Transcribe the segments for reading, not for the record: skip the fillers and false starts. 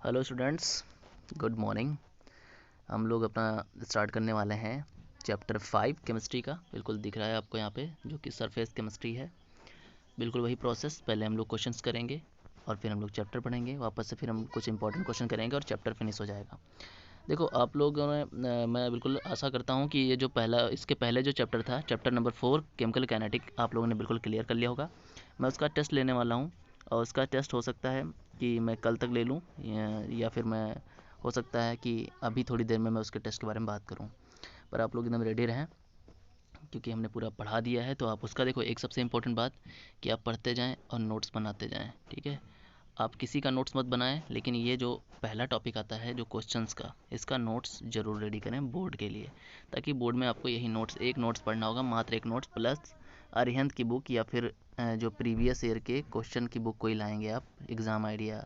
Hello students, good morning. हम लोग अपना स्टार्ट करने वाले हैं चैप्टर 5 केमिस्ट्री का। बिल्कुल दिख रहा है आपको यहाँ पे, जो कि सरफेस केमिस्ट्री है। बिल्कुल वही प्रोसेस, पहले हम लोग क्वेश्चंस करेंगे और फिर हम लोग चैप्टर पढ़ेंगे वापस से, फिर हम कुछ इंपॉर्टेंट क्वेश्चन करेंगे और चैप्टर फिनिश हो जाएगा। देखो आप लोगों ने मैं बिल्कुल आशा करता हूँ कि ये जो पहला, इसके पहले जो चैप्टर था, चैप्टर नंबर 4 केमिकल काइनेटिक, आप लोगों ने बिल्कुल क्लियर कर लिया होगा। मैं उसका टेस्ट लेने वाला हूँ और उसका टेस्ट हो सकता है कि मैं कल तक ले लूँ या फिर मैं, हो सकता है कि अभी थोड़ी देर में मैं उसके टेस्ट के बारे में बात करूँ। पर आप लोग एकदम रेडी रहें क्योंकि हमने पूरा पढ़ा दिया है। तो आप उसका देखो, एक सबसे इम्पोर्टेंट बात कि आप पढ़ते जाएँ और नोट्स बनाते जाएँ, ठीक है। आप किसी का नोट्स मत बनाएं, लेकिन ये जो पहला टॉपिक आता है जो क्वेश्चंस का, इसका नोट्स ज़रूर रेडी करें बोर्ड के लिए, ताकि बोर्ड में आपको यही नोट्स, एक नोट्स पढ़ना होगा, मात्र एक नोट्स, प्लस अरिहंत की बुक या फिर जो प्रीवियस ईयर के क्वेश्चन की बुक कोई लाएंगे आप, एग्ज़ाम आइडिया।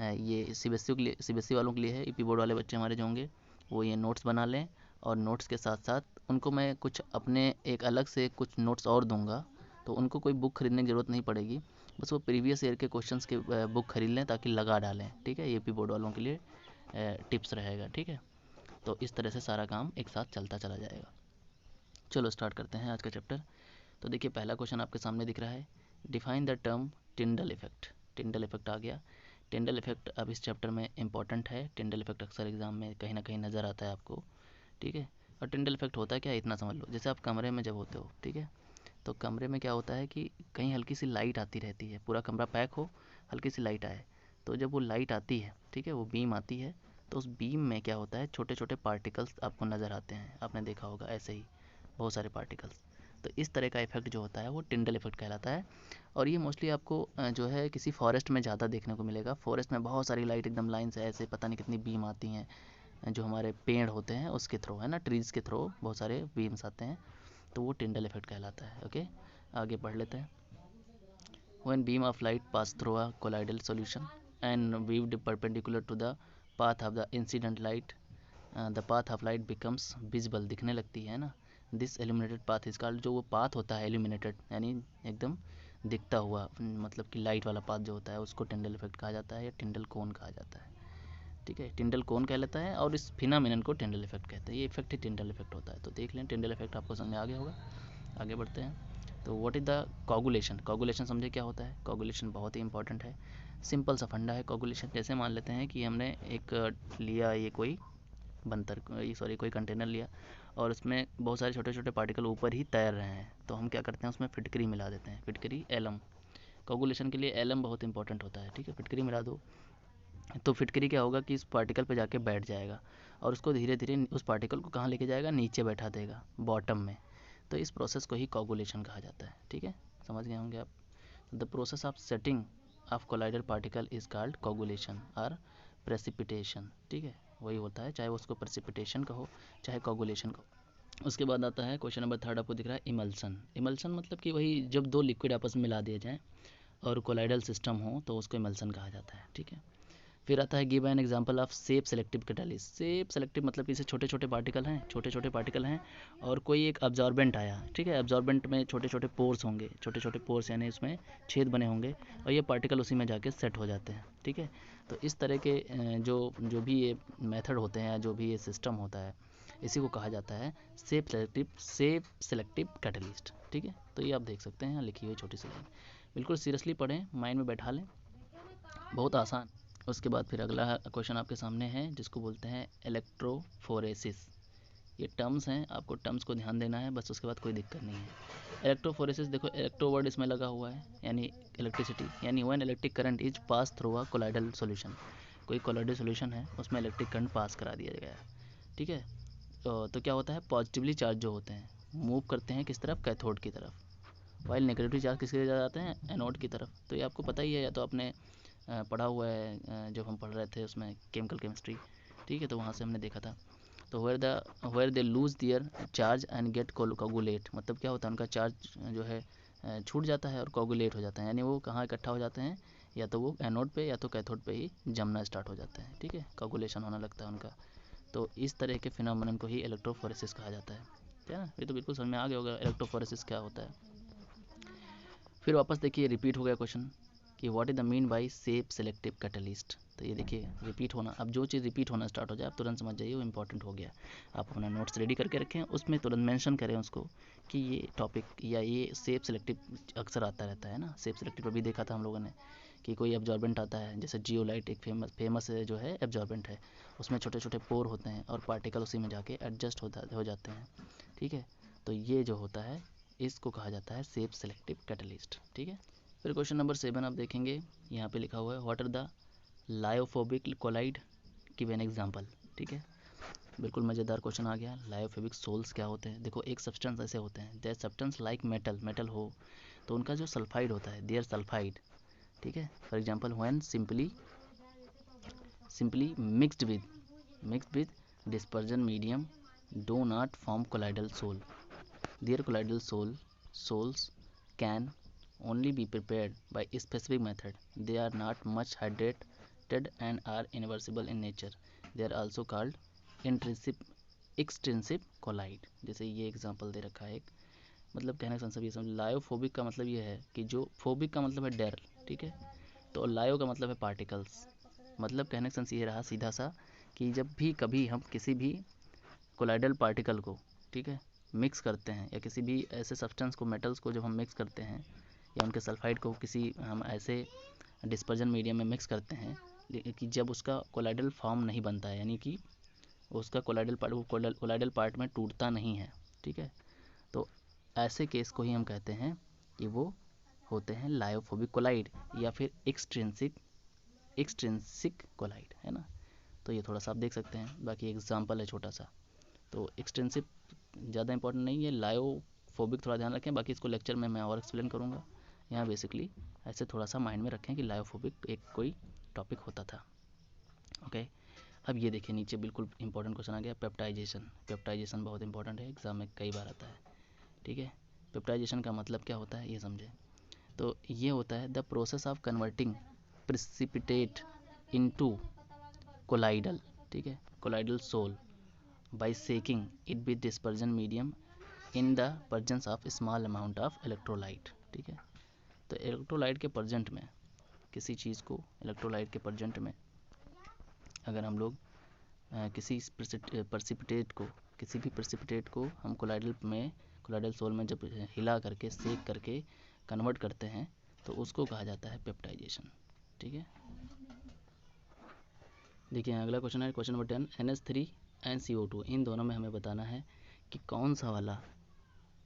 ये सीबीएसई के लिए, सीबीएसई वालों के लिए है। ईपी बोर्ड वाले बच्चे हमारे जो होंगे वो ये नोट्स बना लें, और नोट्स के साथ साथ उनको मैं कुछ अपने एक अलग से कुछ नोट्स और दूंगा, तो उनको कोई बुक खरीदने की ज़रूरत नहीं पड़ेगी। बस वो प्रीवियस ईयर के क्वेश्चंस के बुक खरीद लें ताकि लगा डालें, ठीक है। यूपी बोर्ड वालों के लिए टिप्स रहेगा, ठीक है। तो इस तरह से सारा काम एक साथ चलता चला जाएगा। चलो स्टार्ट करते हैं आज का चैप्टर। तो देखिए पहला क्वेश्चन आपके सामने दिख रहा है, define the term Tyndall effect. Tyndall effect आ गया। टिंडल इफेक्ट अब इस चैप्टर में इंपॉर्टेंट है। टिंडल इफेक्ट अक्सर एग्जाम में कहीं ना कहीं नज़र आता है आपको, ठीक है। और टिंडल इफेक्ट होता है क्या, इतना समझ लो। जैसे आप कमरे में जब होते हो, ठीक है, तो कमरे में क्या होता है कि कहीं हल्की सी लाइट आती रहती है, पूरा कमरा पैक हो, हल्की सी लाइट आए, तो जब वो लाइट आती है, ठीक है, वो बीम आती है, तो उस बीम में क्या होता है, छोटे छोटे पार्टिकल्स आपको नज़र आते हैं। आपने देखा होगा ऐसे ही बहुत सारे पार्टिकल्स। तो इस तरह का इफेक्ट जो होता है वो टिंडल इफेक्ट कहलाता है। और ये मोस्टली आपको जो है किसी फॉरेस्ट में ज़्यादा देखने को मिलेगा। फॉरेस्ट में बहुत सारी लाइट एकदम लाइन से ऐसे पता नहीं कितनी बीम आती हैं, जो हमारे पेड़ होते हैं उसके थ्रू, है ना, ट्रीज़ के थ्रू बहुत सारे बीम्स आते हैं, तो वो टिंडल इफेक्ट कहलाता है। ओके, आगे पढ़ लेते हैं। When beam of light pass through a colloidal solution and viewed perpendicular to the path of the incident light, the path of light becomes visible, दिखने लगती है ना। This illuminated path is called, जो वो पाथ होता है illuminated, यानी एकदम दिखता हुआ, मतलब कि लाइट वाला पाथ जो होता है उसको टिंडल इफेक्ट कहा जाता है या टिंडल कोन कहा जाता है, ठीक है। टिंडल कोन कह लेता है और इस फिनोमेनन को टिंडल इफेक्ट कहते हैं। ये इफेक्ट ही टिंडल इफेक्ट होता है। तो देख लें, टिंडल इफेक्ट आपको समझ में आ गया होगा। आगे बढ़ते हैं। तो what is the coagulation. Coagulation समझे क्या होता है। कोगुलेशन बहुत ही इंपॉर्टेंट है। सिंपल सा फंडा है कोगुलेशन। जैसे मान लेते हैं कि हमने एक लिया, ये कोई बंतर, सॉरी कोई कंटेनर लिया, और उसमें बहुत सारे छोटे छोटे पार्टिकल ऊपर ही तैर रहे हैं, तो हम क्या करते हैं, उसमें फिटकरी मिला देते हैं। फिटकरी, एलम। कोगुलेशन के लिए एलम बहुत इंपॉर्टेंट होता है, ठीक है। फिटकरी मिला दो तो फिटकरी क्या होगा कि इस पार्टिकल पे जाके बैठ जाएगा और उसको धीरे धीरे उस पार्टिकल को कहाँ लेके जाएगा, नीचे बैठा देगा, बॉटम में। तो इस प्रोसेस को ही कोगुलेशन कहा जाता है, ठीक है। समझ गए होंगे आप। The process of setting of collider particle is called coagulation और प्रेसिपिटेशन, ठीक है। वही होता है, चाहे उसको प्रेसिपिटेशन कहो चाहे कोगुलेशन कहो। उसके बाद आता है क्वेश्चन नंबर 3 आपको दिख रहा है, इमल्सन। इमल्सन मतलब कि वही जब दो लिक्विड आपस में मिला दिए जाएँ और कोलाइडल सिस्टम हो तो उसको इमल्सन कहा जाता है, ठीक है। फिर आता है give an example of shape selective catalyst. Shape selective मतलब कि इसे छोटे छोटे पार्टिकल हैं, छोटे छोटे पार्टिकल हैं, और कोई एक अब्जॉर्बेंट आया, ठीक है। अब्जॉर्बेंट में छोटे छोटे पोर्स होंगे, छोटे छोटे पोर्स यानी उसमें छेद बने होंगे, और ये पार्टिकल उसी में जाके सेट हो जाते हैं, ठीक है। तो इस तरह के जो जो भी ये मेथड होते हैं, जो भी ये सिस्टम होता है, इसी को कहा जाता है सेप सेलेक्टिव कैटलिस्ट, ठीक है। तो ये आप देख सकते हैं लिखी हुई छोटी सी लाइन। बिल्कुल सीरियसली पढ़ें, माइंड में बैठा लें, बहुत आसान। उसके बाद फिर अगला क्वेश्चन आपके सामने है, जिसको बोलते हैं इलेक्ट्रोफोरेसिस। ये टर्म्स हैं, आपको टर्म्स को ध्यान देना है बस, उसके बाद कोई दिक्कत नहीं है। इलेक्ट्रोफोरेसिस, देखो इलेक्ट्रो वर्ड इसमें लगा हुआ है, यानी इलेक्ट्रिसिटी, यानी when electric current is pass through a colloidal solution. कोई कोलाइडल सॉल्यूशन है, उसमें इलेक्ट्रिक करंट पास करा दिया गया है, ठीक है। तो क्या होता है, पॉजिटिवली चार्ज जो होते हैं मूव करते हैं किस तरफ, कैथोड की तरफ, वाइल नेगेटिवली चार्ज किसकी तरफ जाते हैं, एनोड की तरफ। तो ये आपको पता ही है, या तो आपने पढ़ा हुआ है जब हम पढ़ रहे थे उसमें केमिकल केमिस्ट्री, ठीक है, तो वहाँ से हमने देखा था। तो where they lose their charge and get coagulate, मतलब क्या होता है, उनका चार्ज जो है छूट जाता है और कोगुलेट हो जाता है, यानी वो कहाँ इकट्ठा हो जाते हैं, या तो वो एनोड पे या तो कैथोड पे ही जमना स्टार्ट हो जाते हैं, ठीक है, कोगुलेशन होने लगता है उनका। तो इस तरह के फिनोमेनन को ही इलेक्ट्रोफोरेसिस कहा जाता है, क्या ये तो बिल्कुल समझ में आ गया होगा इलेक्ट्रोफोरेसिस क्या होता है। फिर वापस देखिए रिपीट हो गया क्वेश्चन कि what is the mean by shape selective catalyst. तो ये देखिए रिपीट होना, अब जो चीज़ रिपीट होना स्टार्ट हो जाए आप तुरंत समझ जाइए वो इंपॉर्टेंट हो गया। आप अपना नोट्स रेडी करके रखें, उसमें तुरंत मेंशन करें उसको कि ये टॉपिक या ये सेप सेलेक्टिव अक्सर आता रहता है ना। सेप सेलेक्टिव अभी देखा था हम लोगों ने कि कोई एब्जॉर्बेंट आता है, जैसे जियोलाइट एक फेमस जो है एब्जॉर्बेंट है, उसमें छोटे छोटे पोर होते हैं और पार्टिकल उसी में जाके एडजस्ट हो जाते हैं। ठीक है, तो ये जो होता है इसको कहा जाता है सेप सेलेक्टिव कैटलिस्ट। ठीक है, फिर क्वेश्चन नंबर 7 आप देखेंगे, यहाँ पे लिखा हुआ है what are the lyophobic colloid give an example. ठीक है, बिल्कुल मज़ेदार क्वेश्चन आ गया। लायोफोबिक सोल्स क्या होते हैं? देखो एक सब्सटेंस ऐसे होते हैं, देयर सब्सटेंस लाइक मेटल हो तो उनका जो सल्फाइड होता है देयर सल्फाइड। ठीक है, for example when simply mixed with dispersion medium do not form colloidal sol, their colloidal sols can only be prepared by specific method. They are not much hydrated and are irreversible in nature. They are also called extrinsic colloid। जैसे ये example दे रखा है एक, मतलब कहने का मतलब ये समझ, लायोफोबिक का मतलब ये है कि जो फोबिक का मतलब है डर, ठीक है, तो लायो का मतलब है पार्टिकल्स। मतलब कहने का सेंस ये रहा सीधा सा कि जब भी कभी हम किसी भी कोलाइडल पार्टिकल को, ठीक है, मिक्स करते हैं या किसी भी ऐसे सब्सटेंस को, मेटल्स को जब हम मिक्स करते हैं या उनके सल्फाइड को किसी हम ऐसे डिस्पर्जन मीडियम में मिक्स करते हैं कि जब उसका कोलाइडल फॉर्म नहीं बनता है, यानी कि उसका कोलाइडल पार्ट में टूटता नहीं है। ठीक है, तो ऐसे केस को ही हम कहते हैं कि वो होते हैं लायोफोबिक कोलाइड या फिर एक्सट्रिंसिक कोलाइड, है ना। तो ये थोड़ा सा आप देख सकते हैं, बाकी एग्जाम्पल है छोटा सा। तो एक्सटेंसिव ज़्यादा इंपॉर्टेंट नहीं है, लायोफोबिक थोड़ा ध्यान रखें, बाकी इसको लेक्चर में मैं और एक्सप्लेन करूँगा। यहाँ बेसिकली ऐसे थोड़ा सा माइंड में रखें कि लायोफोबिक एक कोई टॉपिक होता था। ओके, अब ये देखिए नीचे बिल्कुल इंपॉर्टेंट क्वेश्चन आ गया, पेप्टाइजेशन। पेप्टाइजेशन बहुत इंपॉर्टेंट है, एग्जाम में कई बार आता है। ठीक है, पेप्टाइजेशन का मतलब क्या होता है ये समझें। तो ये होता है the process of converting precipitate into colloidal, ठीक है, colloidal sol by shaking it with dispersion medium in the presence of small amount of electrolyte. ठीक है, तो इलेक्ट्रोलाइट के प्रेजेंट में, किसी चीज़ को इलेक्ट्रोलाइट के प्रेजेंट में अगर हम लोग किसी भी प्रेसिपिटेट को हम कोलाइडल सोल में जब हिला करके सेक करके कन्वर्ट करते हैं तो उसको कहा जाता है पेप्टाइजेशन। ठीक है, देखिए अगला क्वेश्चन है question number 10, NH3 and CO2 इन दोनों में हमें बताना है कि कौन सा वाला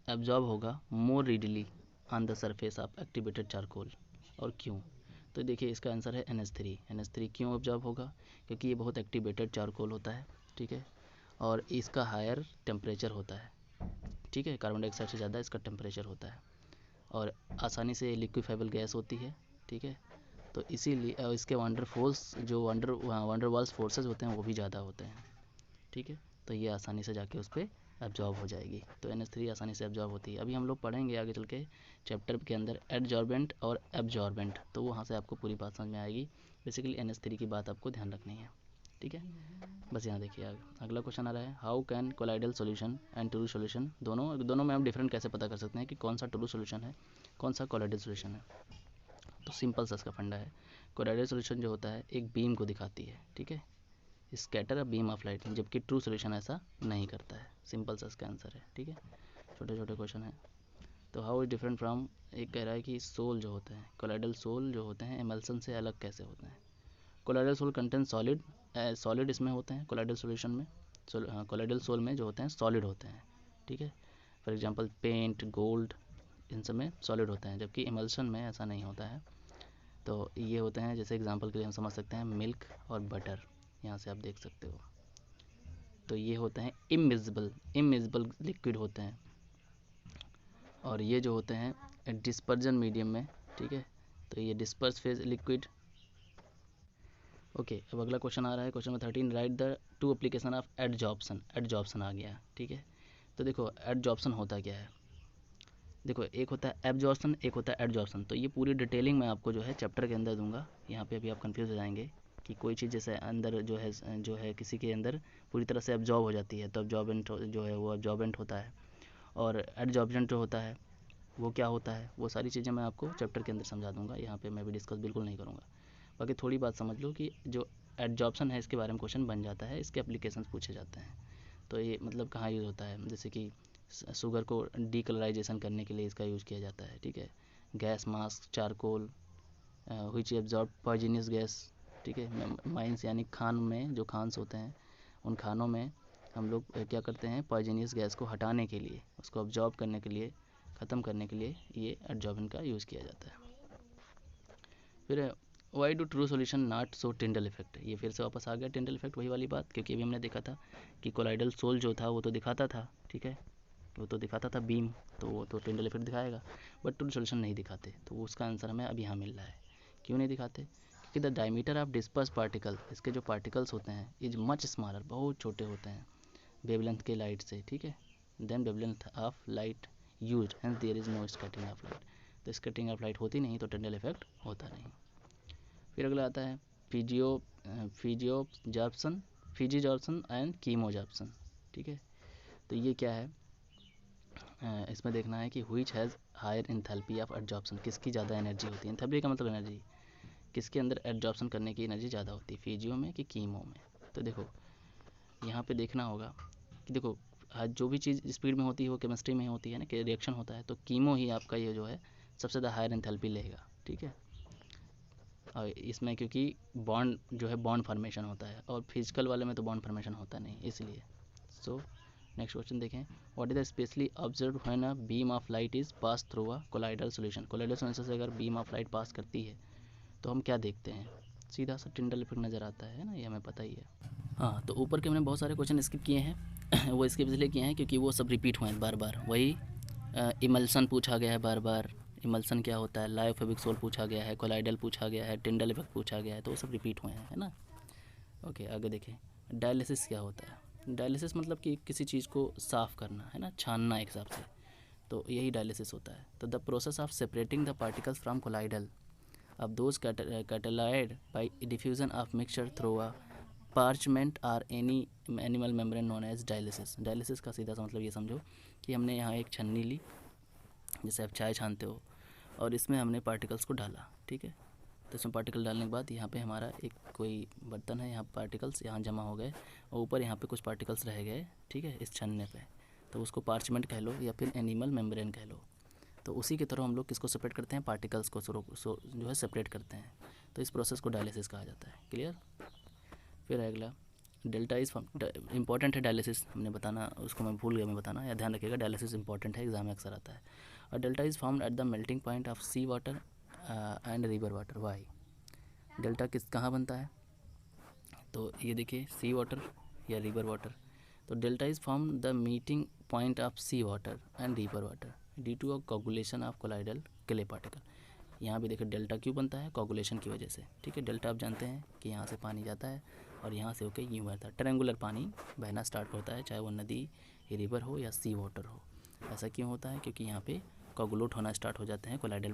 एब्जॉर्ब होगा more readily on the surface of activated charcoal और क्यों। तो देखिए इसका आंसर है NH3। NH3 क्यों एब्जॉर्ब होगा? क्योंकि ये बहुत एक्टिवेटेड चारकोल होता है, ठीक है, और इसका हायर टेम्परेचर होता है। ठीक है, कार्बन डाइऑक्साइड से ज़्यादा इसका टेम्परेचर होता है और आसानी से लिक्विफाइबल गैस होती है। ठीक है, तो इसीलिए इसके वंडरवाल्स फोर्सेस होते हैं वो भी ज़्यादा होते हैं। ठीक है, तो ये आसानी से जाके उस पर एब्जॉर्ब हो जाएगी, तो NH3 आसानी से एब्जॉर्ब होती है। अभी हम लोग पढ़ेंगे आगे चल के चैप्टर के अंदर एडजॉर्बेंट और एब्जॉर्बेंट, तो वहाँ से आपको पूरी बात समझ में आएगी। बेसिकली NH3 की बात आपको ध्यान रखनी है। ठीक है, बस यहाँ देखिए अगला क्वेश्चन आ रहा है, how can colloidal solution and true solution, दोनों में हम डिफरेंट कैसे पता कर सकते हैं कि कौन सा ट्रू सॉल्यूशन है कौन सा कोलाइडल सॉल्यूशन है। तो सिंपल सा इसका फंडा है, कोलाइडल सॉल्यूशन जो होता है एक बीम को दिखाती है, ठीक है, scatter a beam of light, जबकि ट्रू सॉल्यूशन ऐसा नहीं करता है। सिंपल सा इसका आंसर है। ठीक है, छोटे छोटे क्वेश्चन है। तो हाउ इज डिफरेंट फ्रॉम, एक कह रहा है कि सोल जो होते हैं, कोलाइडल सोल जो होते हैं एमल्सन से अलग कैसे होते हैं। कोलाइडल सोल कंटेंट सॉलिड इसमें होते हैं कोलाइडल सॉल्यूशन में, कोलाइडल सोल में जो होते हैं सॉलिड होते हैं। ठीक है, फॉर एग्जांपल पेंट, गोल्ड, इन सब में सॉलिड होते हैं, जबकि इमल्सन में ऐसा नहीं होता है। तो ये होते हैं, जैसे एग्जांपल के लिए हम समझ सकते हैं मिल्क और बटर, यहाँ से आप देख सकते हो। तो ये होते हैं इमिजिबल लिक्विड होते हैं, और ये जो होते हैं डिस्पर्जन मीडियम में। ठीक है, तो ये डिस्पर्स फेज लिक्विड। ओके, अब अगला क्वेश्चन आ रहा है question number 13, write the two application of adsorption आ गया। ठीक है, तो देखो एडजॉर्प्शन होता क्या है। देखो एक होता है एब्जॉर्प्शन, एक होता है एडजॉर्प्शन। तो ये पूरी डिटेलिंग मैं आपको जो है चैप्टर के अंदर दूंगा। यहाँ पे अभी आप कंफ्यूज हो जाएंगे कि कोई चीज़ जैसे अंदर जो है किसी के अंदर पूरी तरह से एब्जॉर्ब हो जाती है तो एब्जॉर्बेंट जो है वो एब्जॉर्बेंट होता है, और एडजॉर्बेंट जो होता है वो क्या होता है, वो सारी चीज़ें मैं आपको चैप्टर के अंदर समझा दूंगा। यहाँ पे मैं भी डिस्कस बिल्कुल नहीं करूँगा। बाकी थोड़ी बात समझ लो कि जो एडजॉर्प्शन है इसके बारे में क्वेश्चन बन जाता है, इसके एप्लीकेशंस पूछे जाते हैं। तो ये मतलब कहाँ यूज़ होता है, जैसे कि शुगर को डीकलराइजेशन करने के लिए इसका यूज़ किया जाता है, ठीक है। Gas mask, charcoal which absorb poisonous gas, ठीक है। माइंस यानी खान में जो खान्स होते हैं, उन खानों में हम लोग क्या करते हैं, पॉइजनस गैस को हटाने के लिए, उसको ऑब्जॉर्ब करने के लिए, ख़त्म करने के लिए ये एडजॉर्बेंट का यूज़ किया जाता है। फिर why do true solution not show Tyndall effect, ये फिर से वापस आ गया टिंडल इफेक्ट, वही वाली बात, क्योंकि अभी हमने देखा था कि कोलाइडल सोल जो था वो तो दिखाता था, ठीक है, वो तो दिखाता था बीम, तो वो तो टिंडल इफेक्ट दिखाएगा, बट ट्रू सोल्यूशन नहीं दिखाते। तो उसका आंसर हमें अब यहाँ मिल रहा है। क्यों नहीं दिखाते, क्योंकि the diameter of disperse particle, इसके जो पार्टिकल्स होते हैं इज मच स्मॉलर, बहुत छोटे होते हैं वेवलेंथ के लाइट से, ठीक है, then wavelength of light used, hence there is no scattering of light. तो स्कैटरिंग ऑफ लाइट होती नहीं तो टिंडल इफेक्ट होता नहीं। फिर अगला आता है फिजिजॉर्प्शन एंड कीमोजॉर्प्शन, ठीक है। तो ये क्या है, इसमें देखना है कि which has higher enthalpy of adsorption, किसकी ज़्यादा एनर्जी होती है, एंथैल्पी का मतलब एनर्जी, किसके अंदर एडजॉर्प्शन करने की एनर्जी ज़्यादा होती है, फिजियो में कि कीमो में। तो देखो यहाँ पे देखना होगा कि देखो जो भी चीज़ स्पीड में होती है वो केमिस्ट्री में होती है ना, कि रिएक्शन होता है, तो कीमो ही आपका ये जो है सबसे ज़्यादा हायर एंथैल्पी लेगा, ठीक है। और इसमें क्योंकि बॉन्ड जो है बॉन्ड फॉर्मेशन होता है, और फिजिकल वाले में तो बॉन्ड फॉर्मेशन होता नहीं, इसलिए। सो नेक्स्ट क्वेश्चन देखें, what is the specially observe when a beam of light is pass through a colloidal solution, colloidal solution से अगर बीम ऑफ लाइट पास करती है तो हम क्या देखते हैं, सीधा सा टिंडल इफेक्ट नज़र आता है ना, ये हमें पता ही है। हाँ, तो ऊपर के हमने बहुत सारे क्वेश्चन स्किप किए हैं वो स्किप इसलिए किए हैं क्योंकि वो सब रिपीट हुए हैं बार बार, वही इमल्सन पूछा गया है बार बार, इमल्सन क्या होता है, लायोफेविक पूछा गया है, कोलाइडल पूछा गया है, टिंडल इफेक्ट पूछा गया है, तो वो सब रिपीट हुए हैं, है ना। ओके, आगे देखें, डायलिसिस क्या होता है। डायलिसिस मतलब कि किसी चीज़ को साफ़ करना, है ना, छानना एक हिसाब से, तो यही डायलिसिस होता है। तो the process of separating the particles from colloidal of those catalyzed by diffusion of mixture through a parchment or any animal membrane known as dialysis। Dialysis का सीधा सा मतलब ये समझो कि हमने यहाँ एक छन्नी ली, जैसे आप चाय छानते हो, और इसमें हमने पार्टिकल्स को डाला, ठीक है। तो इसमें पार्टिकल डालने के बाद यहाँ पे हमारा एक कोई बर्तन है, यहाँ पार्टिकल्स यहाँ जमा हो गए, और ऊपर यहाँ पे कुछ पार्टिकल्स रह गए, ठीक है, इस छन्ने पे, तो उसको पार्चमेंट कह लो या फिर एनिमल मेम्ब्रेन कह लो। तो उसी के तरह हम लोग किसको सेपरेट करते हैं, पार्टिकल्स को जो है सेपरेट करते हैं, तो इस प्रोसेस को डायलिसिस कहा जाता है। क्लियर। फिर अगला डेल्टा इज इंपॉर्टेंट है, डायलिसिस हमने बताना, उसको मैं भूल गया मैं बताना, या ध्यान रखिएगा, डायलिसिस इंपॉर्टेंट है, एग्जाम में अक्सर आता है। और delta is found at the melting point of sea water and river water. Why delta कहाँ बनता है, तो ये देखिए सी वाटर या रिवर वाटर। तो delta is found the meeting point of sea water and river water due to a coagulation of colloidal clay particle. यहाँ भी देखिए डेल्टा क्यों बनता है, कोगुलेशन की वजह से, ठीक है। डेल्टा आप जानते हैं कि यहाँ से पानी जाता है और यहाँ से होकर यूँ बहता है, ट्रायंगुलर पानी बहना स्टार्ट होता है, चाहे वो नदी, रिवर हो या सी वाटर हो। ऐसा क्यों होता है, क्योंकि यहाँ पे कोगुलेट होना स्टार्ट हो जाते हैं कोलाइडल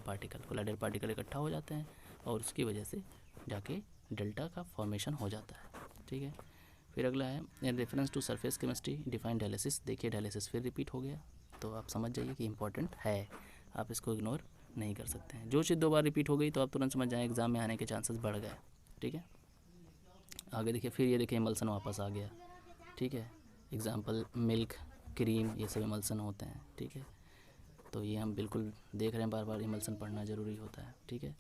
पार्टिकल इकट्ठा हो जाते हैं, और उसकी वजह से जाके डेल्टा का फॉर्मेशन हो जाता है, ठीक है। फिर अगला है in reference to surface chemistry define dialysis. देखिए डायलिसिस फिर रिपीट हो गया, तो आप समझ जाइए कि इंपॉर्टेंट है, आप इसको इग्नोर नहीं कर सकते हैं। जो चीज़ 2 बार रिपीट हो गई तो आप तुरंत समझ जाएँ एग्ज़ाम में आने के चांसेस बढ़ गए, ठीक है। आगे देखिए, फिर ये देखिए इमल्सन वापस आ गया, ठीक है। एग्जाम्पल मिल्क, क्रीम, ये सब इमल्सन होते हैं, ठीक है। तो ये हम बिल्कुल देख रहे हैं, बार बार इमल्सन पढ़ना ज़रूरी होता है, ठीक है।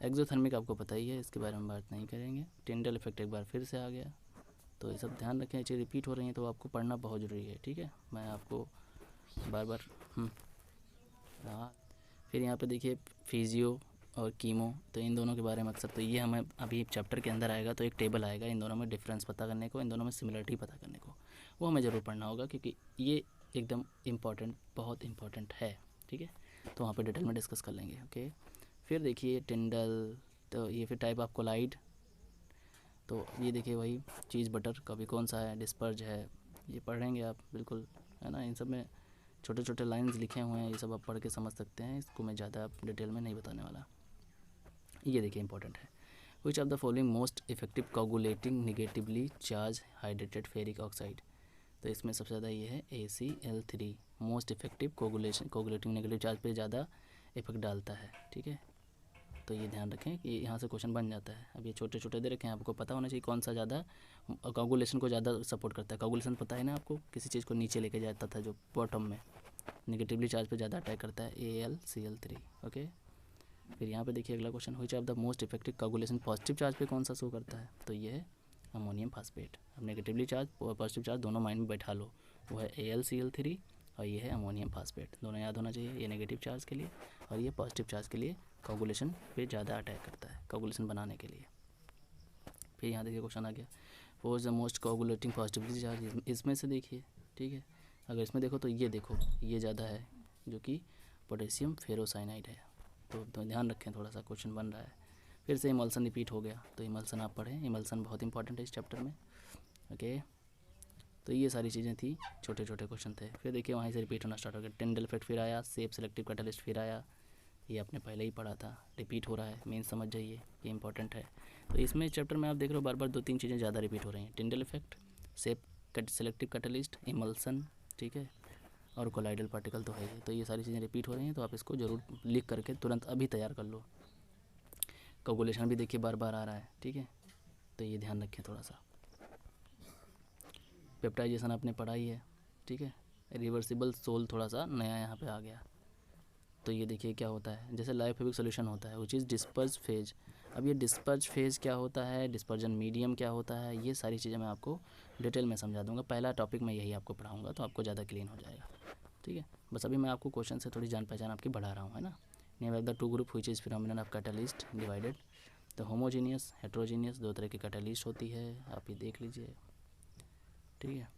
एक्सोथर्मिक आपको पता ही है, इसके बारे में बात नहीं करेंगे। टिंडल इफेक्ट एक बार फिर से आ गया, तो ये सब ध्यान रखें, चीज़ रिपीट हो रही हैं तो आपको पढ़ना बहुत ज़रूरी है, ठीक है। मैं आपको बार बार हाँ। फिर यहाँ पे देखिए फिजियो और कीमो, तो इन दोनों के बारे में अक्सर, तो ये हमें अभी चैप्टर के अंदर आएगा, तो एक टेबल आएगा इन दोनों में डिफरेंस पता करने को, इन दोनों में सिमिलरिटी पता करने को, वो हमें ज़रूर पढ़ना होगा क्योंकि ये एकदम इम्पॉर्टेंट, बहुत इम्पॉर्टेंट है, ठीक है। तो वहाँ पे डिटेल में डिस्कस कर लेंगे, ओके। फिर देखिए टिंडल, तो ये फिर टाइप ऑफ कोलाइड, तो ये देखिए वही चीज़ बटर, कभी कौन सा है, डिस्पर्ज है, ये पढ़ेंगे आप बिल्कुल, है ना। इन सब में छोटे छोटे लाइंस लिखे हुए हैं, ये सब आप पढ़ के समझ सकते हैं, इसको मैं ज़्यादा डिटेल में नहीं बताने वाला। ये देखिए इंपॉर्टेंट है, which of the following most effective coagulating negatively charge hydrated ferric oxide. तो इसमें सबसे ज़्यादा ये है ACl3, most effective coagulating negative charge पे ज़्यादा इफेक्ट डालता है, ठीक है। तो ये ध्यान रखें कि यहाँ से क्वेश्चन बन जाता है। अब ये छोटे छोटे दे रखे हैं, आपको पता होना चाहिए कौन सा ज़्यादा कोगुलेशन को ज़्यादा सपोर्ट करता है। कोगुलेशन पता है ना आपको, किसी चीज़ को नीचे लेके जाता था जो बॉटम में नेगेटिवली चार्ज पे ज़्यादा अटैक करता है, AlCl3। ओके, फिर यहाँ पे देखिए अगला question, which of the most effective coagulation positive charge पे कौन सा शो करता है, तो ये है अमोनियम फास्फेट। अब नेगेटिवली चार्ज और पॉजिटिव चार्ज दोनों माइंड में बैठा लो, वो है AlCl3 और ये है अमोनियम फास्फेट। दोनों याद होना चाहिए, ये नेगेटिव चार्ज के लिए और ये पॉजिटिव चार्ज के लिए कोगुलेशन पे ज़्यादा अटैक करता है, कोगुलेशन बनाने के लिए। फिर यहाँ देखिए क्वेश्चन आ गया, वो is the most coagulating positive charge, इसमें से देखिए, ठीक है। अगर इसमें देखो तो ये देखो ये ज़्यादा है, जो कि पोटेशियम फेरोसाइनाइड है। तो ध्यान रखें, थोड़ा सा क्वेश्चन बन रहा है। फिर से इमल्सन रिपीट हो गया, तो इमल्सन आप पढ़ें, इमल्सन बहुत इंपॉर्टेंट है इस चैप्टर में। ओके, तो ये सारी चीज़ें थी, छोटे छोटे क्वेश्चन थे। फिर देखिए वहीं से रिपीट होना स्टार्ट हो गया, टिंडल इफेक्ट फिर आया, सेफ सेलेक्टिव कैटलिस्ट फिर आया, ये आपने पहले ही पढ़ा था, रिपीट हो रहा है, मेन समझ जाइए, ये इंपॉर्टेंट है। तो इसमें चैप्टर में आप देख रहे हो बार बार 2-3 चीज़ें ज़्यादा रिपीट हो रही हैं, Tyndall effect, safe selective catalyst, emulsion, ठीक है, और कोलाइडल पार्टिकल तो है ही। तो ये सारी चीज़ें रिपीट हो रही हैं, तो आप इसको ज़रूर लिख करके तुरंत अभी तैयार कर लो। कोगुलेशन भी देखिए बार बार आ रहा है, ठीक है, तो ये ध्यान रखें थोड़ा सा। पेप्टाइजेशन आपने पढ़ा ही है, ठीक है। रिवर्सिबल सोल थोड़ा सा नया यहाँ पे आ गया। तो ये देखिए क्या होता है, जैसे लाइफोफिलिक सॉल्यूशन होता है, विच इज़ डिस्पर्ज फेज। अब ये डिस्पर्ज फेज क्या होता है, डिस्पर्जन मीडियम क्या होता है, ये सारी चीज़ें मैं आपको डिटेल में समझा दूंगा। पहला टॉपिक मैं यही आपको पढ़ाऊंगा, तो आपको ज़्यादा क्लीन हो जाएगा, ठीक है। बस अभी मैं आपको क्वेश्चन से थोड़ी जान पहचान आपकी बढ़ा रहा हूँ, है ना। Name of the two group which is phenomenon of catalyst divided, तो होमोजीनियस हेट्रोजीनियस, दो तरह की कैटलिस्ट होती है, आप ये देख लीजिए, ठीक है।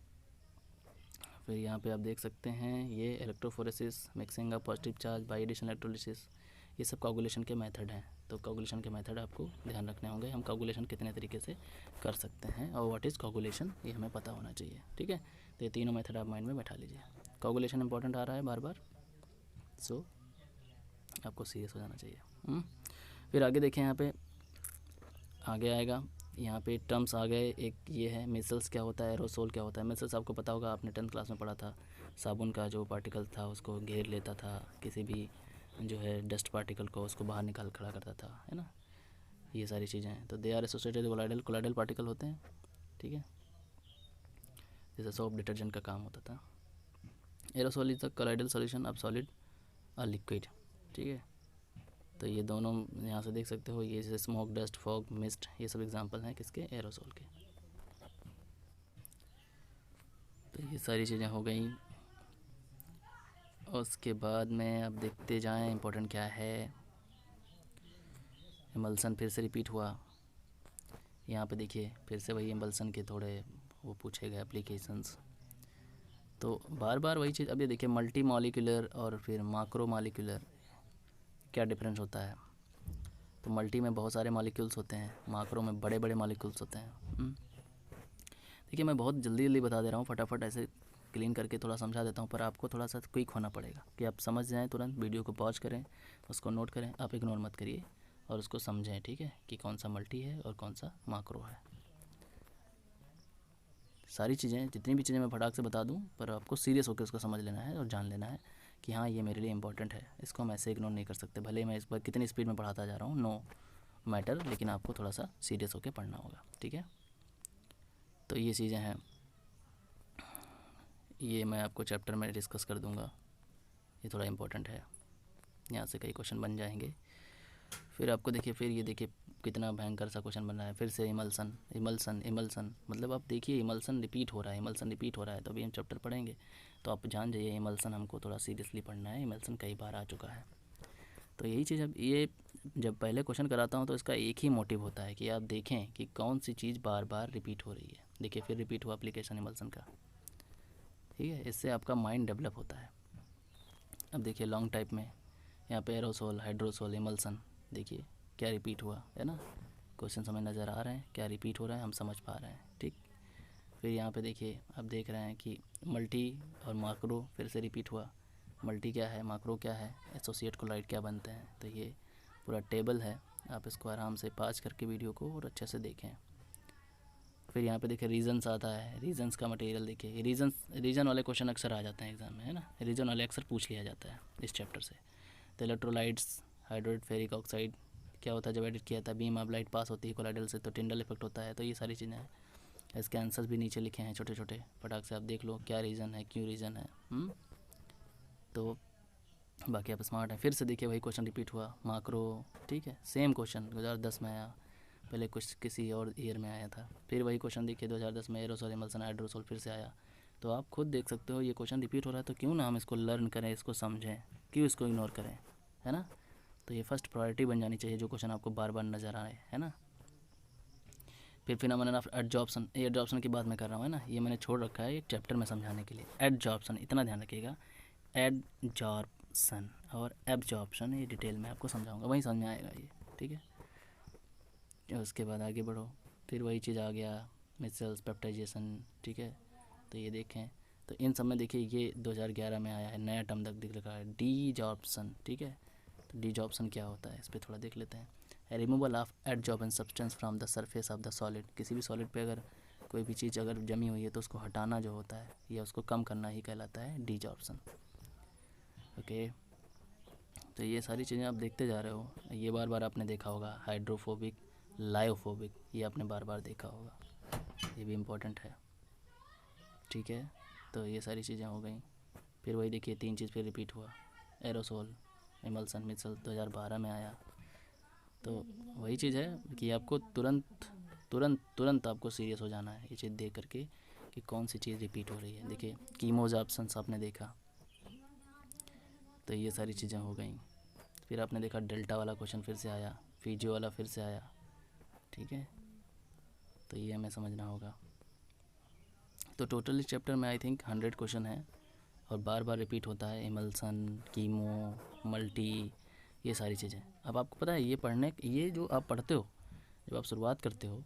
फिर यहाँ पे आप देख सकते हैं ये electrophoresis, mixing of positive charge by addition electrolysis, ये सब कोगुलेशन के मेथड हैं। तो कोगुलेशन के मेथड आपको ध्यान रखने होंगे, हम कोगुलेशन कितने तरीके से कर सकते हैं और व्हाट इज़ कोगुलेशन, ये हमें पता होना चाहिए, ठीक है। तो ये तीनों मेथड आप माइंड में बैठा लीजिए। कोगुलेशन इंपॉर्टेंट आ रहा है बार बार, सो आपको सीरियस हो जाना चाहिए। फिर आगे देखें, यहाँ पे आगे आएगा, यहाँ पे टर्म्स आ गए, एक ये है मिसल्स क्या होता है, एरोसोल क्या होता है। मिसल्स आपको पता होगा, आपने 10th क्लास में पढ़ा था, साबुन का जो पार्टिकल था उसको घेर लेता था, किसी भी जो है डस्ट पार्टिकल को उसको बाहर निकाल खड़ा करता था, है ना, ये सारी चीज़ें हैं। तो they are associated colloidal, colloidal particle होते हैं, ठीक है, जैसे सोप डिटर्जेंट का काम होता था। Aerosol is the colloidal solution of solid और लिक्विड, ठीक है। तो ये दोनों यहाँ से देख सकते हो, ये जैसे स्मोक, डस्ट, फॉग, मिस्ट, ये सब एग्जांपल हैं किसके, एरोसोल के। तो ये सारी चीज़ें हो गई। उसके बाद में अब देखते जाएं इम्पोर्टेंट क्या है। इमल्सन फिर से रिपीट हुआ, यहाँ पे देखिए फिर से वही इमल्सन के थोड़े वो पूछे गए एप्लीकेशंस। तो बार बार वही चीज़। अब ये देखिए मल्टी मॉलिक्यूलर और फिर माक्रो मॉलिक्यूलर, क्या डिफरेंस होता है। तो मल्टी में बहुत सारे मॉलिक्यूल्स होते हैं, माक्रो में बड़े बड़े मॉलिक्यूल्स होते हैं। देखिए मैं बहुत जल्दी जल्दी बता दे रहा हूँ, फटाफट ऐसे क्लीन करके थोड़ा समझा देता हूँ, पर आपको थोड़ा सा क्विक होना पड़ेगा कि आप समझ जाएँ तुरंत। वीडियो को पॉज करें, उसको नोट करें, आप इग्नोर मत करिए और उसको समझें, ठीक है, कि कौन सा मल्टी है और कौन सा माक्रो है। सारी चीज़ें, जितनी भी चीज़ें मैं फटाक से बता दूं, पर आपको सीरियस होकर उसको समझ लेना है और जान लेना है कि हाँ ये मेरे लिए इंपॉर्टेंट है, इसको हम ऐसे इग्नोर नहीं कर सकते। भले मैं इस पर कितनी स्पीड में पढ़ाता जा रहा हूँ, नो मैटर, लेकिन आपको थोड़ा सा सीरियस होकर पढ़ना होगा, ठीक है। तो ये चीज़ें हैं, ये मैं आपको चैप्टर में डिस्कस कर दूँगा, ये थोड़ा इम्पोर्टेंट है, यहाँ से कई क्वेश्चन बन जाएंगे। फिर आपको देखिए, फिर ये देखिए कितना भयंकर सा क्वेश्चन बन रहा है, फिर से इमल्सन इमल्सन इमल्सन, मतलब आप देखिए इमल्सन रिपीट हो रहा है, इमल्सन रिपीट हो रहा है। तो अभी हम चैप्टर पढ़ेंगे तो आप जान जाइए इमल्सन हमको थोड़ा सीरियसली पढ़ना है, इमल्सन कई बार आ चुका है। तो यही चीज़, अब ये जब पहले क्वेश्चन कराता हूँ तो इसका एक ही मोटिव होता है कि आप देखें कि कौन सी चीज़ बार बार रिपीट हो रही है। देखिए फिर रिपीट हुआ एप्लीकेशन इमल्सन का, ठीक है, इससे आपका माइंड डेवलप होता है। अब देखिए लॉन्ग टाइप में यहाँ पे एरोसोल, हाइड्रोसोल, इमल्सन, देखिए क्या रिपीट हुआ है ना। क्वेश्चन हमें नज़र आ रहे हैं, क्या रिपीट हो रहा है हम समझ पा रहे हैं, ठीक। फिर यहाँ पे देखिए आप देख रहे हैं कि मल्टी और माक्रो फिर से रिपीट हुआ। मल्टी क्या है, माक्रो क्या है, एसोसिएट कोलाइड क्या बनते हैं। तो ये पूरा टेबल है, आप इसको आराम से पास करके वीडियो को और अच्छे से देखें। फिर यहाँ पे देखिए रीजन्स आता है, रीजन्स का मटेरियल देखिए, रीजन वाले क्वेश्चन अक्सर आ जाते हैं एग्जाम में, है ना, रीजन वाले अक्सर पूछ लिया जाता है इस चैप्टर से। तो इलेक्ट्रोलाइट्स, हाइड्रोड फेरिक ऑक्साइड क्या होता है जब एडिट किया था, बीम ऑफ लाइट पास होती है कोलाइडल से तो टिंडल इफेक्ट होता है। तो ये सारी चीज़ें हैं। इसके आंसर्स भी नीचे लिखे हैं छोटे छोटे, फटाक से आप देख लो क्या रीज़न है, क्यों रीज़न है। तो बाकी आप स्मार्ट हैं। फिर से देखिए वही क्वेश्चन रिपीट हुआ, माक्रो, ठीक है, सेम क्वेश्चन 2010 में आया, पहले कुछ किसी और ईयर में आया था। फिर वही क्वेश्चन देखिए 2010 में एरोसोल इमल्सन हाइड्रोसोल फिर से आया। तो आप खुद देख सकते हो ये क्वेश्चन रिपीट हो रहा है, तो क्यों ना हम इसको लर्न करें, इसको समझें, क्यों इसको इग्नोर करें, है ना। तो ये फर्स्ट प्रायोरिटी बन जानी चाहिए जो क्वेश्चन आपको बार बार नज़र आए, है ना। फिर फिनोमेनन ऑफ एडजॉर्प्शन, ये एडजॉर्प्शन की बात मैं कर रहा हूँ, है ना, ये मैंने छोड़ रखा है एक चैप्टर में समझाने के लिए। एडजॉर्प्शन इतना ध्यान रखिएगा, एडजॉर्प्शन और एब्जॉर्प्शन ये डिटेल में आपको समझाऊंगा, वहीं समझ में आएगा ये, ठीक है। उसके बाद आगे बढ़ो, फिर वही चीज़ आ गया मिसल्स पेप्टाइजेशन, ठीक है। तो ये देखें, तो इन सब में देखिए ये 2011 में आया है, नया टर्म तक दिख रखा है, डीजॉर्प्शन, ठीक है। तो डीजॉर्प्शन क्या होता है इस पर थोड़ा देख लेते हैं। Removal of adsorbent substance from the surface of the solid, किसी भी सॉलिड पे अगर कोई भी चीज़ अगर जमी हुई है तो उसको हटाना जो होता है या उसको कम करना ही कहलाता है डीजॉर्प्शन। ओके, तो ये सारी चीज़ें आप देखते जा रहे हो, ये बार बार आपने देखा होगा, हाइड्रोफोबिक, लायोफोबिक, ये आपने बार बार देखा होगा, ये भी इम्पोर्टेंट है, ठीक है। तो ये सारी चीज़ें हो गई। फिर वही देखिए 3 चीज़ फिर रिपीट हुआ, एरोसोल इमल्सन मिसल 2012 में आया। तो वही चीज़ है कि आपको तुरंत आपको सीरियस हो जाना है ये चीज़ देख करके कि कौन सी चीज़ रिपीट हो रही है। देखिए कीमोज ऑप्शंस आपने देखा, तो ये सारी चीज़ें हो गई। फिर आपने देखा डेल्टा वाला क्वेश्चन फिर से आया, फिजियो वाला फिर से आया, ठीक है। तो ये हमें समझना होगा। तो टोटल इस चैप्टर में आई थिंक 100 क्वेश्चन है और बार बार रिपीट होता है, इमल्सन, कीमो, मल्टी, ये सारी चीज़ें। अब आपको पता है ये पढ़ने, ये जो आप पढ़ते हो, जब आप शुरुआत करते हो,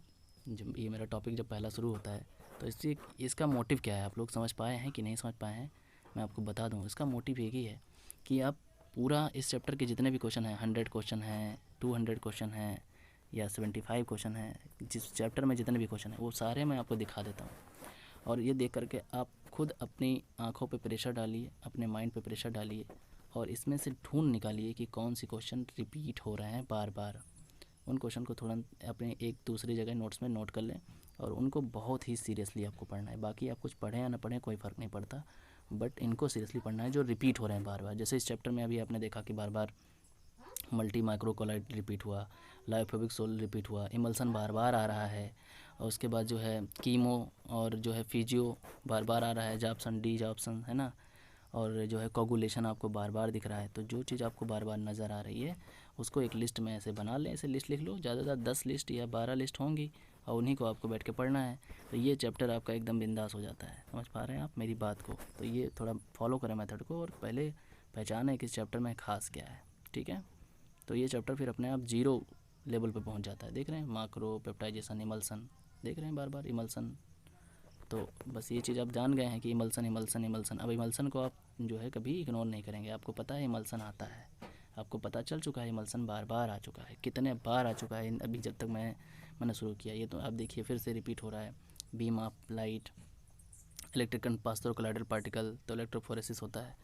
जब ये मेरा टॉपिक जब पहला शुरू होता है, तो इसका मोटिव क्या है, आप लोग समझ पाए हैं कि नहीं समझ पाए हैं, मैं आपको बता दूं। इसका मोटिव एक ही है कि आप पूरा इस चैप्टर के जितने भी क्वेश्चन हैं, 100 क्वेश्चन हैं, 200 क्वेश्चन हैं या 75 क्वेश्चन हैं, जिस चैप्टर में जितने भी क्वेश्चन हैं वो सारे मैं आपको दिखा देता हूँ। और ये देख करके आप खुद अपनी आँखों पे प्रेशर डालिए, अपने माइंड पे प्रेशर डालिए और इसमें से ढूंढ निकालिए कि कौन सी क्वेश्चन रिपीट हो रहे हैं बार बार। उन क्वेश्चन को तुरंत अपने एक दूसरी जगह नोट्स में नोट कर लें और उनको बहुत ही सीरियसली आपको पढ़ना है। बाकी आप कुछ पढ़ें या ना पढ़ें कोई फ़र्क नहीं पड़ता, बट इनको सीरियसली पढ़ना है जो रिपीट हो रहे हैं बार बार। जैसे इस चैप्टर में अभी आपने देखा कि बार बार मल्टी माइक्रोकोलाइड रिपीट हुआ, लायोफोबिक सोल रिपीट हुआ, इमल्सन बार बार आ रहा है, और उसके बाद जो है कीमो और जो है फिजियो बार बार आ रहा है, जॉप्सन, डी जॉप्सन, है ना, और जो है कोगुलेशन आपको बार बार दिख रहा है। तो जो चीज़ आपको बार बार नज़र आ रही है उसको एक लिस्ट में ऐसे बना लें, ऐसे लिस्ट लिख लो, ज़्यादा 10 लिस्ट या 12 लिस्ट होंगी और उन्हीं को आपको बैठ के पढ़ना है। तो ये चैप्टर आपका एकदम बिंदास हो जाता है। समझ पा रहे हैं आप मेरी बात को? तो ये थोड़ा फॉलो करें मेथड को और पहले पहचानें कि इस चैप्टर में खास क्या है, ठीक है। तो ये चैप्टर फिर अपने आप 0 लेवल पे पहुंच जाता है। देख रहे हैं माक्रो, पेप्टाइजेशन, इमल्सन, देख रहे हैं बार बार इमल्सन। तो बस ये चीज़ आप जान गए हैं कि इमल्सन इमल्सन इमल्सन। अब इमल्सन को आप जो है कभी इग्नोर नहीं करेंगे, आपको पता है इमल्सन आता है, आपको पता चल चुका है इमल्सन बार बार आ चुका है, कितने बार आ चुका है अभी जब तक मैंने शुरू किया। ये तो आप देखिए फिर से रिपीट हो रहा है, beam of light, electric current pass through colloidal particle, तो इलेक्ट्रोफोरेसिस होता है।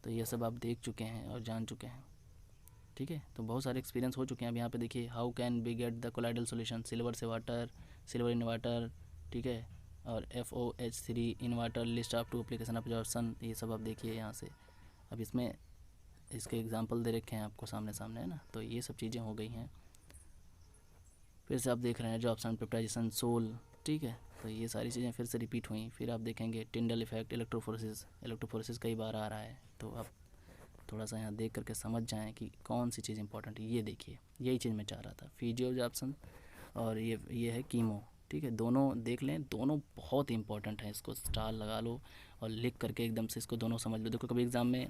तो ये सब आप देख चुके हैं और जान चुके हैं, ठीक है। तो बहुत सारे एक्सपीरियंस हो चुके हैं। अब यहाँ पे देखिए how can be get the colloidal solution, silver से वाटर, सिल्वर इन वाटर, ठीक है, और FOH3 in water, list of 2 application of absorption, ये सब आप देखिए यहाँ से। अब इसमें इसके एग्जांपल दे रखे हैं आपको सामने सामने, है ना। तो ये सब चीज़ें हो गई हैं। फिर से आप देख रहे हैं एब्जॉर्प्शन, पेप्टाइजेशन, सोल, ठीक है। तो ये सारी चीज़ें फिर से रिपीट हुई। फिर आप देखेंगे टिंडल इफेक्ट, इलेक्ट्रोफोरेसिस कई बार आ रहा है। तो आप थोड़ा सा यहाँ देख करके समझ जाएं कि कौन सी चीज़ इंपॉर्टेंट है। ये देखिए यही चीज़ मैं चाह रहा था, फिजियो ऑप्शन और ये है कीमो, ठीक है। दोनों देख लें, दोनों बहुत इंपॉर्टेंट हैं। इसको स्टार लगा लो और लिख करके एकदम से इसको दोनों समझ लो। देखो कभी एग्ज़ाम में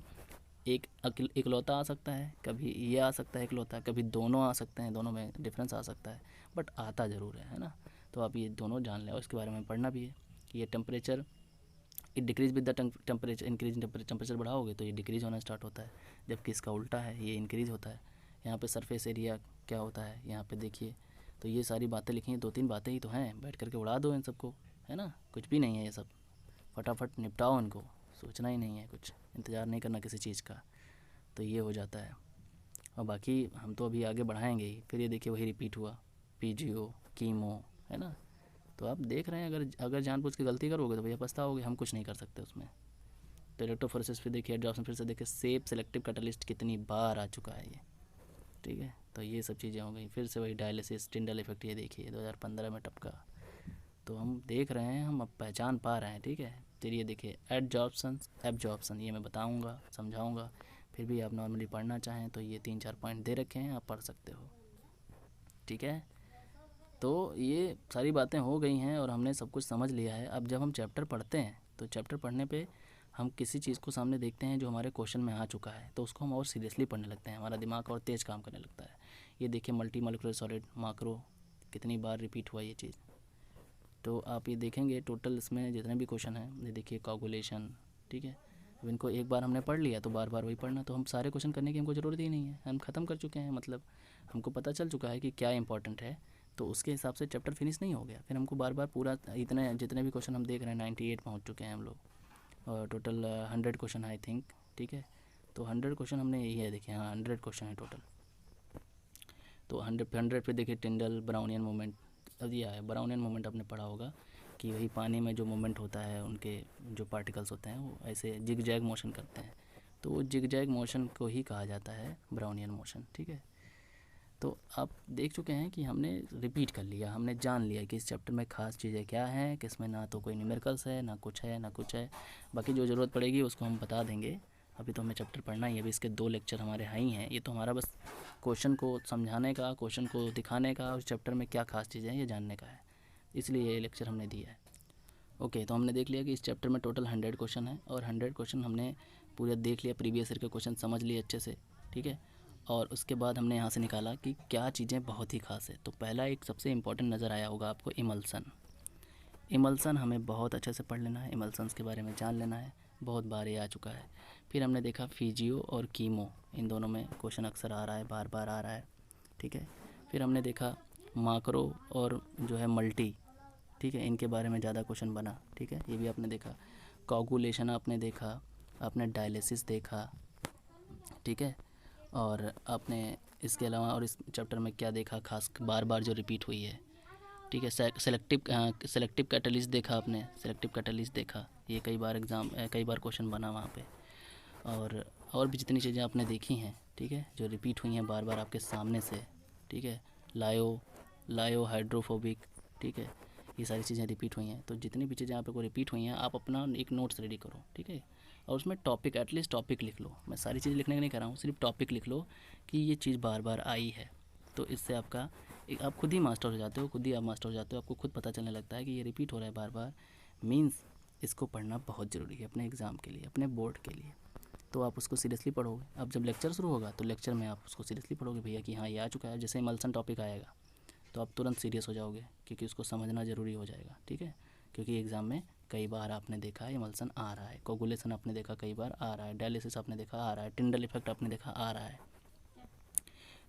इकलौता आ सकता है, कभी ये आ सकता है इकलौता, कभी दोनों आ सकते हैं, दोनों में डिफरेंस आ सकता है, बट आता ज़रूर है ना। तो आप ये दोनों जान लें और इसके बारे में पढ़ना भी है कि ये temperature it decrease with the temperature, increase temperature बढ़ाओगे तो ये डिक्रीज होना स्टार्ट होता है, जबकि इसका उल्टा है, ये इंक्रीज होता है। यहाँ पे सरफेस एरिया क्या होता है यहाँ पे देखिए। तो ये सारी बातें लिखी हैं, 2-3 बातें ही तो हैं, बैठ करके उड़ा दो इन सबको, है ना। कुछ भी नहीं है ये सब, फटाफट निपटाओ इनको, सोचना ही नहीं है कुछ, इंतज़ार नहीं करना किसी चीज़ का। तो ये हो जाता है। और बाकी हम तो अभी आगे बढ़ाएंगे ही। फिर ये देखिए वही रिपीट हुआ, पीजीओ, कीमो, है ना। तो आप देख रहे हैं, अगर जानबूझ के गलती करोगे तो भैया पछताओगे, हम कुछ नहीं कर सकते उसमें। तो इलेक्ट्रोफोरेसिस फिर देखिए, एड्जॉर्प्शन फिर से देखिए, सेफ सेलेक्टिव कैटलिस्ट कितनी बार आ चुका है ये, ठीक है। तो ये सब चीज़ें हो गई। फिर से वही डायलिसिस, टिंडल इफेक्ट, ये देखिए 2015 में टपका। तो हम देख रहे हैं, हम अब पहचान पा रहे हैं, ठीक है। फिर ये देखिए एब्जॉर्प्शन, ये मैं बताऊंगा, समझाऊंगा। फिर भी आप नॉर्मली पढ़ना चाहें तो ये 3-4 पॉइंट दे रखे हैं, आप पढ़ सकते हो, ठीक है। तो ये सारी बातें हो गई हैं और हमने सब कुछ समझ लिया है। अब जब हम चैप्टर पढ़ते हैं तो चैप्टर पढ़ने पे हम किसी चीज़ को सामने देखते हैं जो हमारे क्वेश्चन में आ चुका है, तो उसको हम और सीरियसली पढ़ने लगते हैं, हमारा दिमाग और तेज़ काम करने लगता है। ये देखिए मल्टी मॉलिक्यूलर सॉलिड, माक्रो, कितनी बार रिपीट हुआ ये चीज़। तो आप ये देखेंगे टोटल इसमें जितने भी क्वेश्चन हैं, ये देखिए कोगुलेशन, ठीक है। अब इनको एक बार हमने पढ़ लिया तो बार बार वही पढ़ना, तो हम सारे क्वेश्चन करने की हमको ज़रूरत ही नहीं है, हम ख़त्म कर चुके हैं। मतलब हमको पता चल चुका है कि क्या इंपॉर्टेंट है, तो उसके हिसाब से चैप्टर फिनिश नहीं हो गया। फिर हमको बार बार पूरा इतने जितने भी क्वेश्चन हम देख रहे हैं 98 पहुँच चुके हैं हम लोग, और टोटल 100 क्वेश्चन आई थिंक, ठीक है। तो 100 क्वेश्चन हमने यही है, देखिए हाँ 100 क्वेश्चन है टोटल। तो 100 पे देखिए टिंडल ब्राउनियन मूवमेंट, अब दिया है ब्राउनियन मूवमेंट, आपने पढ़ा होगा कि वही पानी में जो मूवमेंट होता है, उनके जो पार्टिकल्स होते हैं वो ऐसे जिग जैग मोशन करते हैं, तो वो जिग जैग मोशन को ही कहा जाता है ब्राउनियन मोशन, ठीक है। तो आप देख चुके हैं कि हमने रिपीट कर लिया, हमने जान लिया कि इस चैप्टर में ख़ास चीज़ें क्या हैं, किसमें ना तो कोई न्यूमेरिकल्स है, ना कुछ है, ना कुछ है। बाकी जो ज़रूरत पड़ेगी उसको हम बता देंगे। अभी तो हमें चैप्टर पढ़ना ही है, अभी इसके 2 लेक्चर हमारे हैं ही हैं। ये तो हमारा बस क्वेश्चन को समझाने का, क्वेश्चन को दिखाने का, उस चैप्टर में क्या खास चीज़ें हैं ये जानने का है, इसलिए ये लेक्चर हमने दिया है। ओके, तो हमने देख लिया कि इस चैप्टर में टोटल 100 क्वेश्चन है, और 100 क्वेश्चन हमने पूरा देख लिया, प्रीवियस ईयर के क्वेश्चन समझ लिए अच्छे से, ठीक है। और उसके बाद हमने यहाँ से निकाला कि क्या चीज़ें बहुत ही खास है। तो पहला एक सबसे इम्पॉर्टेंट नज़र आया होगा आपको, इमल्सन। इमल्सन हमें बहुत अच्छे से पढ़ लेना है, इमल्सन्स के बारे में जान लेना है, बहुत बार ये आ चुका है। फिर हमने देखा फिजियो और कीमो, इन दोनों में क्वेश्चन अक्सर आ रहा है, बार बार आ रहा है, ठीक है। फिर हमने देखा माक्रो और जो है मल्टी, ठीक है, इनके बारे में ज़्यादा क्वेश्चन बना, ठीक है, ये भी आपने देखा। कोगुलेशन आपने देखा, आपने डायलिसिस देखा, ठीक है। और आपने इसके अलावा और इस चैप्टर में क्या देखा खास, बार बार जो रिपीट हुई है, ठीक है। सेलेक्टिव कैटलिस्ट देखा आपने, सेलेक्टिव कैटलिस्ट देखा, ये कई बार क्वेश्चन बना वहाँ पे। और भी जितनी चीज़ें आपने देखी हैं, ठीक है, जो रिपीट हुई हैं बार बार आपके सामने से, ठीक है। लायो हाइड्रोफोबिक, ठीक है, ये सारी चीज़ें रिपीट हुई हैं। तो जितनी भी चीज़ें आप को रिपीट हुई हैं, आप अपना एक नोट्स रेडी करो, ठीक है। और उसमें टॉपिक, एटलीस्ट टॉपिक लिख लो। मैं सारी चीज़ें लिखने का नहीं कह रहा हूँ, सिर्फ टॉपिक लिख लो कि ये चीज़ बार बार आई है। तो इससे आपका आप खुद ही मास्टर हो जाते हो, आपको खुद पता चलने लगता है कि ये रिपीट हो रहा है बार बार, मीन्स इसको पढ़ना बहुत ज़रूरी है अपने एग्ज़ाम के लिए, अपने बोर्ड के लिए। तो आप उसको सीरियसली पढ़ोगे। अब जब लेक्चर शुरू होगा तो लेक्चर में आप उसको सीरियसली पढ़ोगे, भैया कि हाँ ये आ चुका है। जैसे इमल्सन टॉपिक आएगा तो आप तुरंत सीरियस हो जाओगे, क्योंकि उसको समझना ज़रूरी हो जाएगा, ठीक है। क्योंकि एग्ज़ाम में कई बार आपने देखा है इमल्सन आ रहा है, कोगुलेशन आपने देखा कई बार आ रहा है, डायलिसिस आपने देखा आ रहा है, टिंडल इफेक्ट आपने देखा आ रहा है।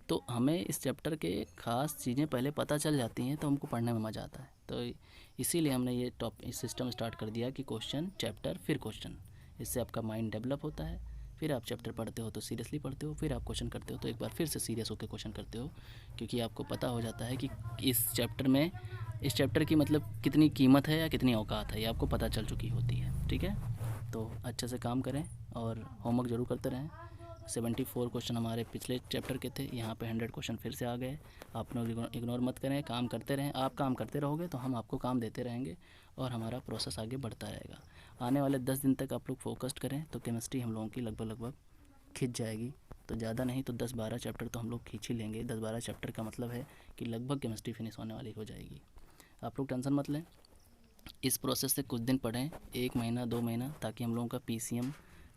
तो हमें इस चैप्टर के ख़ास चीज़ें पहले पता चल जाती हैं तो हमको पढ़ने में मज़ा आता है। तो इसीलिए हमने ये सिस्टम स्टार्ट कर दिया कि क्वेश्चन, चैप्टर, फिर क्वेश्चन। इससे आपका माइंड डेवलप होता है। फिर आप चैप्टर पढ़ते हो तो सीरियसली पढ़ते हो, फिर आप क्वेश्चन करते हो तो एक बार फिर से सीरियस होकर क्वेश्चन करते हो, क्योंकि आपको पता हो जाता है कि इस चैप्टर की मतलब कितनी कीमत है या कितनी औकात है, ये आपको पता चल चुकी होती है, ठीक है। तो अच्छे से काम करें और होमवर्क ज़रूर करते रहें। 74 क्वेश्चन हमारे पिछले चैप्टर के थे, यहाँ पे 100 क्वेश्चन फिर से आ गए। आप लोग इग्नोर मत करें, काम करते रहें। आप काम करते रहोगे तो हम आपको काम देते रहेंगे और हमारा प्रोसेस आगे बढ़ता रहेगा। आने वाले 10 दिन तक आप लोग फोकस्ड करें तो केमिस्ट्री हम लोगों की लगभग खिंच जाएगी। तो ज़्यादा नहीं तो 10-12 चैप्टर तो हम लोग खींच ही लेंगे। 10-12 चैप्टर का मतलब है कि लगभग केमिस्ट्री फिनिश होने वाली हो जाएगी। आप लोग टेंशन मत लें, इस प्रोसेस से कुछ दिन पढ़ें, 1 महीना 2 महीना, ताकि हम लोगों का PCM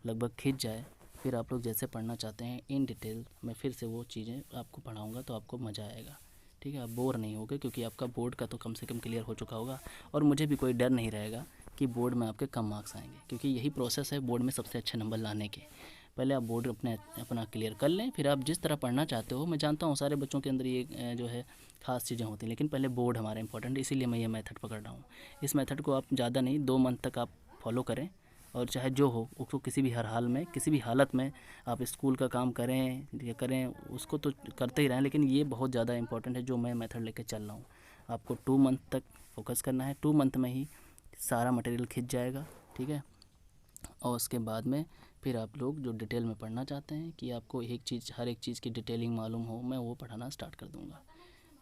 लगभग खिंच जाए। फिर आप लोग जैसे पढ़ना चाहते हैं इन डिटेल मैं फिर से वो चीज़ें आपको पढ़ाऊँगा तो आपको मज़ा आएगा, ठीक है। आप बोर नहीं होगे, क्योंकि आपका बोर्ड का तो कम से कम क्लियर हो चुका होगा, और मुझे भी कोई डर नहीं रहेगा कि बोर्ड में आपके कम मार्क्स आएंगे, क्योंकि यही प्रोसेस है बोर्ड में सबसे अच्छे नंबर लाने के। पहले आप बोर्ड अपना क्लियर कर लें, फिर आप जिस तरह पढ़ना चाहते हो। मैं जानता हूँ सारे बच्चों के अंदर ये जो है ख़ास चीज़ें होती हैं, लेकिन पहले बोर्ड हमारा इंपॉर्टेंट है, इसीलिए मैं ये मेथड पकड़ रहा हूँ। इस मेथड को आप ज़्यादा नहीं 2 मंथ तक आप फॉलो करें, और चाहे जो हो उसको किसी भी हर हाल में, किसी भी हालत में आप स्कूल का काम करें या करें, उसको तो करते ही रहें, लेकिन ये बहुत ज़्यादा इंपॉर्टेंट है जो मैं मेथड लेके चल रहा हूँ। आपको 2 मंथ तक फोकस करना है, 2 मंथ में ही सारा मटेरियल खिंच जाएगा, ठीक है। और उसके बाद में फिर आप लोग जो डिटेल में पढ़ना चाहते हैं कि आपको एक चीज़, हर एक चीज़ की डिटेलिंग मालूम हो, मैं वो पढ़ाना स्टार्ट कर दूँगा,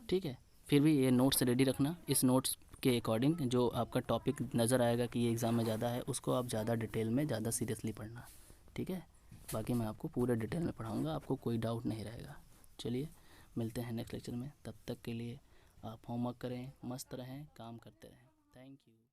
ठीक है। फिर भी ये नोट्स रेडी रखना, इस नोट्स के अकॉर्डिंग जो आपका टॉपिक नज़र आएगा कि ये एग्ज़ाम में ज़्यादा है, उसको आप ज़्यादा डिटेल में, ज़्यादा सीरियसली पढ़ना, ठीक है। बाकी मैं आपको पूरे डिटेल में पढ़ाऊँगा, आपको कोई डाउट नहीं रहेगा। चलिए मिलते हैं नेक्स्ट लेक्चर में, तब तक के लिए आप होमवर्क करें, मस्त रहें, काम करते रहें। Thank you.